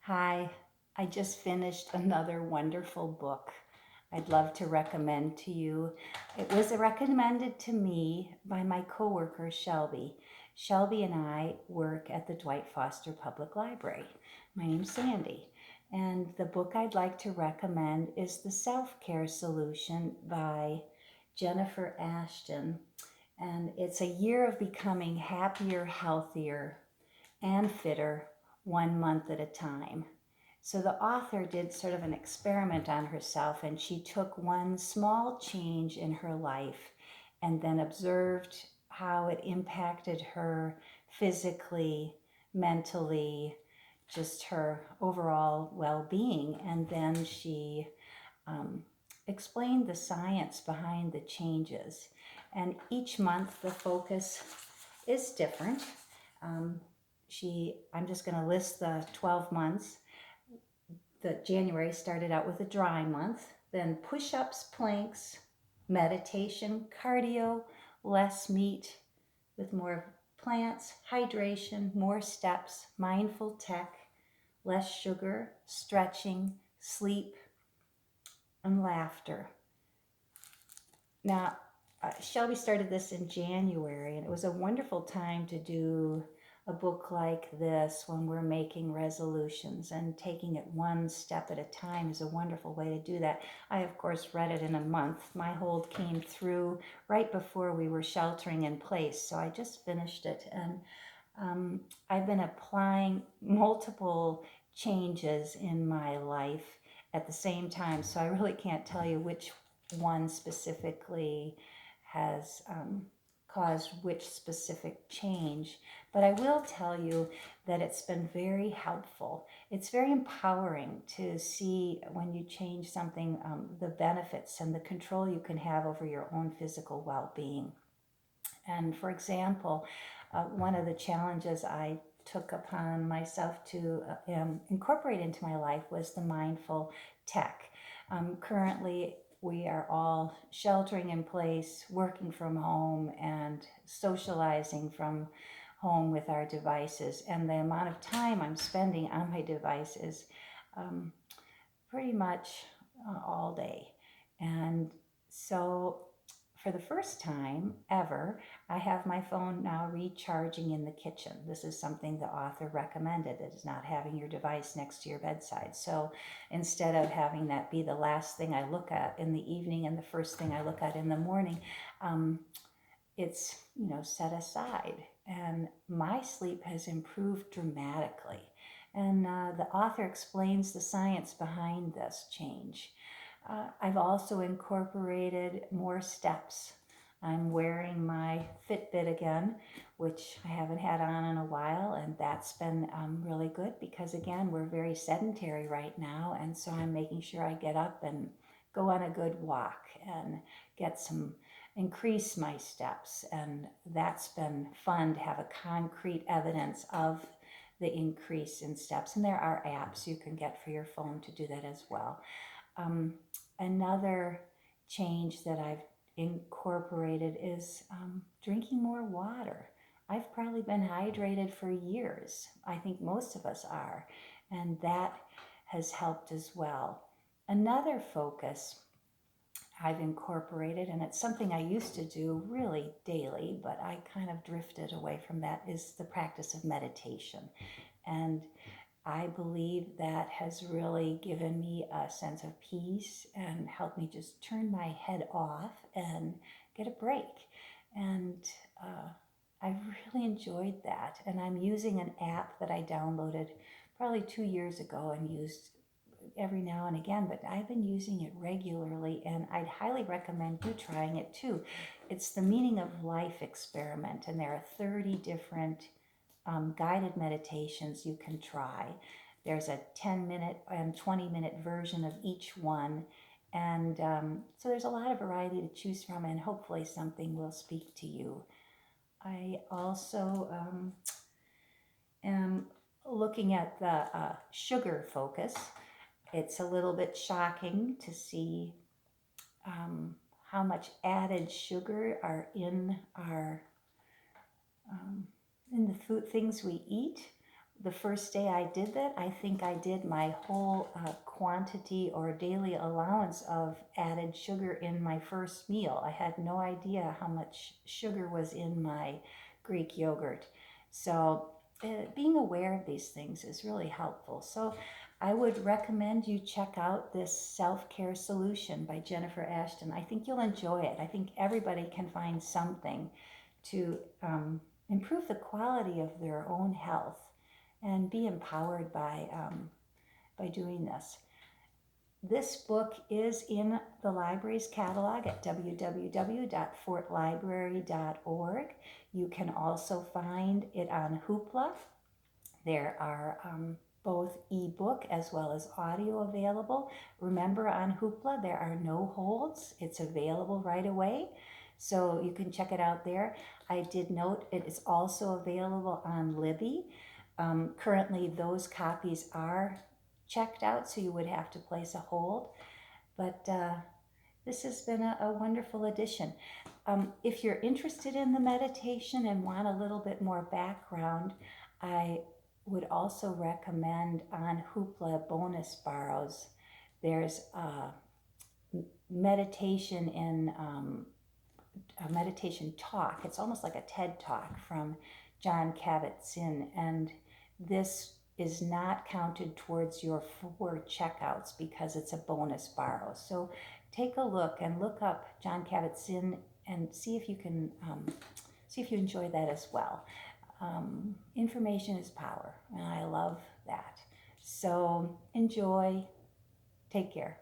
Hi, I just finished another wonderful book I'd love to recommend to you. It was recommended to me by my coworker, Shelby. Shelby and I work at the Dwight Foster Public Library. My name's Sandy, and the book I'd like to recommend is The Self-Care Solution by Jennifer Ashton. And it's a year of becoming happier, healthier, and fitter 1 month at a time. So the author did sort of an experiment on herself, and she took one small change in her life and then observed how it impacted her physically, mentally, just her overall well-being. And then she um, explained the science behind the changes. And each month the focus is different. Um, I'm just going to list the 12 months. The January started out with a dry month, then push-ups, planks, meditation, cardio, less meat with more plants, hydration, more steps, mindful tech, less sugar, stretching, sleep, and laughter. Now, Shelby started this in January, and it was a wonderful time to do a book like this when we're making resolutions, and taking it one step at a time is a wonderful way to do that. I, of course, read it in a month. My hold came through right before we were sheltering in place, so I just finished it. And I've been applying multiple changes in my life at the same time, so I really can't tell you which one specifically has caused which specific change. But I will tell you that it's been very helpful. It's very empowering to see when you change something, the benefits and the control you can have over your own physical well-being. And for example, one of the challenges I took upon myself to incorporate into my life was the mindful tech. Currently, we are all sheltering in place, working from home, and socializing from home with our devices. And the amount of time I'm spending on my device is pretty much all day. And so for the first time ever, I have my phone now recharging in the kitchen. This is something the author recommended. It is not having your device next to your bedside. So instead of having that be the last thing I look at in the evening and the first thing I look at in the morning, it's set aside. And my sleep has improved dramatically. And the author explains the science behind this change. I've also incorporated more steps. I'm wearing my Fitbit again, which I haven't had on in a while, and that's been really good because, again, we're very sedentary right now, and so I'm making sure I get up and go on a good walk and increase my steps, and that's been fun to have a concrete evidence of the increase in steps. And there are apps you can get for your phone to do that as well. Another change that I've incorporated is drinking more water. I've probably been hydrated for years. I think most of us are, and that has helped as well. Another focus I've incorporated, and it's something I used to do really daily, but I kind of drifted away from that, is the practice of meditation. And I believe that has really given me a sense of peace and helped me just turn my head off and get a break. And I've really enjoyed that. And I'm using an app that I downloaded probably 2 years ago and used every now and again, but I've been using it regularly, and I'd highly recommend you trying it too. It's the Meaning of Life experiment, and there are 30 different guided meditations you can try. There's a 10-minute and 20-minute version of each one. And so there's a lot of variety to choose from, and hopefully something will speak to you. I also am looking at the sugar focus. It's a little bit shocking to see how much added sugar are in the food things we eat. the first day I did that, I think I did my whole quantity or daily allowance of added sugar in my first meal. I had no idea how much sugar was in my Greek yogurt. So being aware of these things is really helpful. So I would recommend you check out this Self-Care Solution by Jennifer Ashton. I think you'll enjoy it. I think everybody can find something to improve the quality of their own health and be empowered by doing this. This book is in the library's catalog at www.fortlibrary.org. You can also find it on Hoopla. There are both ebook as well as audio available. Remember, on Hoopla there are no holds. It's available right away, so you can check it out there. I did note it is also available on Libby. Currently those copies are checked out, so you would have to place a hold, but this has been a wonderful addition. If you're interested in the meditation and want a little bit more background, I would also recommend on Hoopla bonus borrows. There's a meditation in a meditation talk. It's almost like a TED talk from Jon Kabat-Zinn, and this is not counted towards your 4 checkouts because it's a bonus borrow. So take a look and look up Jon Kabat-Zinn and see if you can see if you enjoy that as well. Information is power, and I love that. So enjoy. Take care.